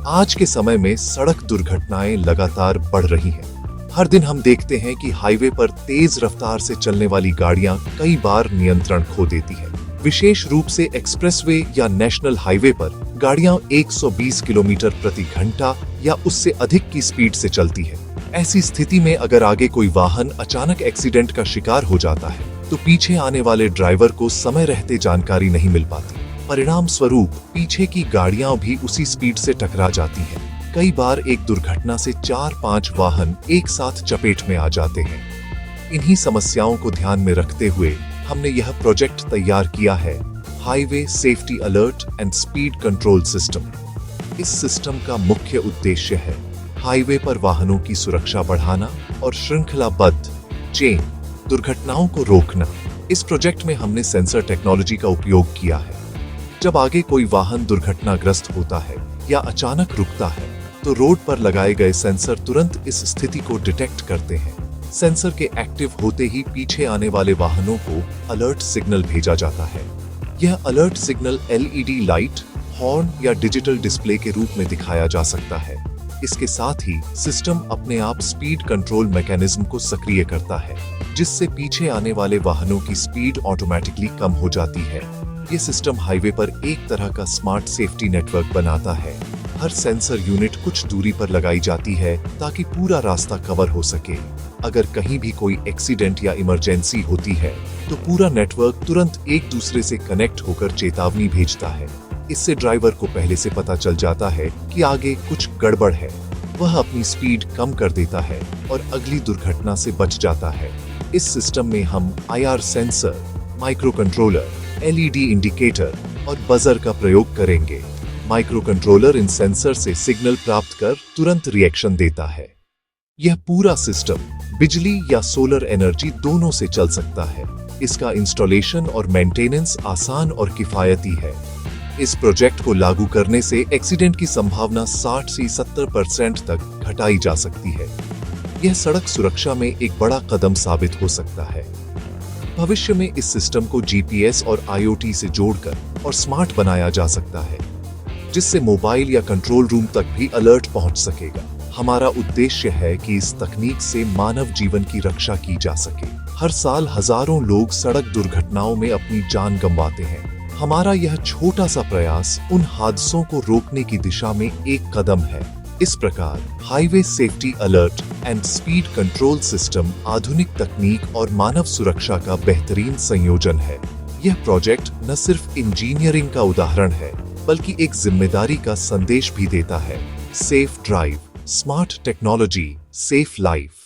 आज के समय में सड़क दुर्घटनाएं लगातार बढ़ रही हैं। हर दिन हम देखते हैं कि हाईवे पर तेज रफ्तार से चलने वाली गाड़ियां कई बार नियंत्रण खो देती हैं। विशेष रूप से एक्सप्रेसवे या नेशनल हाईवे पर गाड़ियां 120 किलोमीटर प्रति घंटा या उससे अधिक की स्पीड से चलती है। ऐसी स्थिति में अगर आगे कोई वाहन अचानक एक्सीडेंट का शिकार हो जाता है तो पीछे आने वाले ड्राइवर को समय रहते जानकारी नहीं मिल पाती। परिणाम स्वरूप पीछे की गाड़ियां भी उसी स्पीड से टकरा जाती हैं। कई बार एक दुर्घटना से 4-5 वाहन एक साथ चपेट में आ जाते हैं। इन्हीं समस्याओं को ध्यान में रखते हुए हमने यह प्रोजेक्ट तैयार किया है, highway safety alert and speed control system. इस सिस्टम का मुख्य उद्देश्य है हाईवे पर वाहनों की सुरक्षा बढ़ाना और श्रृंखलाबद्ध चेन दुर्घटनाओं को रोकना। इस प्रोजेक्ट में हमने सेंसर टेक्नोलॉजी का उपयोग किया है। जब आगे कोई वाहन दुर्घटनाग्रस्त होता है या अचानक रुकता है तो रोड पर लगाए गए सेंसर तुरंत इस स्थिति को डिटेक्ट करते हैं। सेंसर के एक्टिव होते ही पीछे आने वाले वाहनों को अलर्ट सिग्नल भेजा जाता है। यह alert signal LED light, horn या डिजिटल डिस्प्ले के रूप में दिखाया जा सकता है। इसके साथ ही सिस्टम अपने आप स्पीड कंट्रोल मैकेनिज्म को सक्रिय करता है, जिससे पीछे आने वाले वाहनों की स्पीड ऑटोमेटिकली कम हो जाती है। ये सिस्टम हाईवे पर एक तरह का स्मार्ट सेफ्टी नेटवर्क बनाता है। हर सेंसर यूनिट कुछ दूरी पर लगाई जाती है ताकि पूरा रास्ता कवर हो सके। अगर कहीं भी कोई एक्सीडेंट या इमरजेंसी होती है तो पूरा नेटवर्क तुरंत एक दूसरे से कनेक्ट होकर चेतावनी भेजता है। इससे ड्राइवर को पहले से पता चल जाता है कि आगे कुछ गड़बड़ है। वह अपनी स्पीड कम कर देता है और अगली दुर्घटना से बच जाता है। इस सिस्टम में हम IR sensor, micro controller, LED indicator और बजर का प्रयोग करेंगे। माइक्रो कंट्रोलर इन सेंसर से सिग्नल प्राप्त कर तुरंत रिएक्शन देता है। यह पूरा सिस्टम बिजली या सोलर एनर्जी दोनों से चल सकता है। इसका इंस्टॉलेशन और मेंटेनेंस आसान और किफायती है। इस प्रोजेक्ट को लागू करने से एक्सीडेंट की संभावना 60 से 70% तक घटाई जा सकती है। यह सड़क सुरक्षा में एक बड़ा कदम साबित हो सकता है। भविष्य में इस सिस्टम को GPS और IoT से जोड़कर और स्मार्ट बनाया जा सकता है, जिससे मोबाइल या कंट्रोल रूम तक भी अलर्ट पहुंच सकेगा। हमारा उद्देश्य है कि इस तकनीक से मानव जीवन की रक्षा की जा सके। हर साल हजारों लोग सड़क दुर्घटनाओं में अपनी जान गंवाते हैं। हमारा यह छोटा सा प्रयास उन हादसों को रोकने की दिशा में एक कदम है। इस प्रकार highway safety alert and speed control system आधुनिक तकनीक और मानव सुरक्षा का बेहतरीन संयोजन है। यह प्रोजेक्ट न सिर्फ इंजीनियरिंग का उदाहरण है, बल्कि एक जिम्मेदारी का संदेश भी देता है। Safe drive, smart technology, safe life.